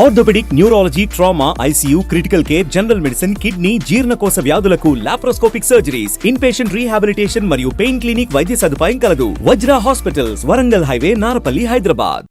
Orthopaedic, neurology, trauma, ICU, critical care, general medicine, kidney, జీర్ణకోశ వ్యాధులకు laparoscopic surgeries, in patient rehabilitation మరియు pain clinic వైద్య సదుపాయం కలదు. Vajra hospitals, Warangal highway, Narapalli, Hyderabad.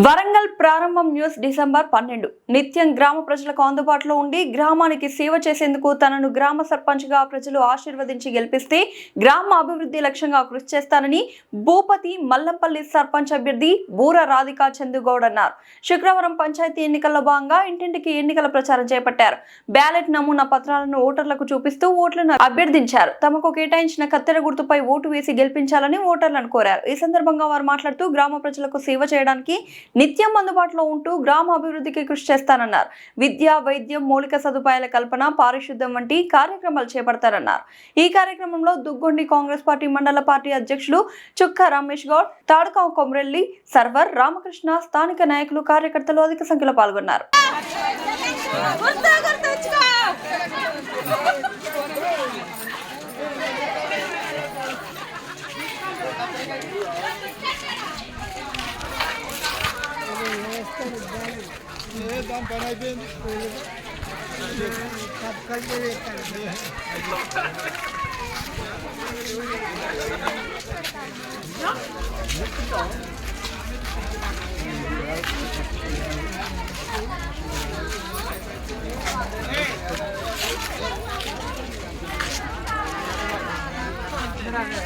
వరంగల్ ప్రారంభం న్యూస్ డిసెంబర్ 12. నిత్యం గ్రామ ప్రజలకు అందుబాటులో ఉండి గ్రామానికి సేవ చేసేందుకు తనను గ్రామ సర్పంచ్గా ప్రజలు ఆశీర్వదించి గెలిపిస్తే గ్రామ అభివృద్ధి లక్ష్యంగా కృషి చేస్తానని భూపతి మల్లంపల్లి సర్పంచ్ అభ్యర్థి బూర రాధికా చందుగౌడ్ అన్నారు. శుక్రవారం పంచాయతీ ఎన్నికల్లో భాగంగా ఇంటింటికి ఎన్నికల ప్రచారం చేపట్టారు. బ్యాలెట్ నమూనా పత్రాలను ఓటర్లకు చూపిస్తూ ఓట్లను అభ్యర్థించారు. తమకు కేటాయించిన కత్తెర గుర్తుపై ఓటు వేసి గెలిపించాలని ఓటర్లను కోరారు. ఈ సందర్భంగా వారు మాట్లాడుతూ గ్రామ ప్రజలకు సేవ చేయడానికి నిత్యం అందుబాటులో ఉంటూ గ్రామ అభివృద్ధికి కృషి చేస్తానన్నారు. విద్య, వైద్యం, మౌలిక సదుపాయాల కల్పన, పారిశుద్ధ్యం వంటి కార్యక్రమాలు చేపడతారన్నారు. ఈ కార్యక్రమంలో దుగ్గొండి కాంగ్రెస్ పార్టీ మండల పార్టీ అధ్యక్షులు చుక్క రమేష్ గౌడ్, తాడకాం కొమ్రెల్లి, సర్వర్ రామకృష్ణ, స్థానిక నాయకులు, కార్యకర్తలు అధిక సంఖ్యలో పాల్గొన్నారు. దాని పని అయిపోయింది.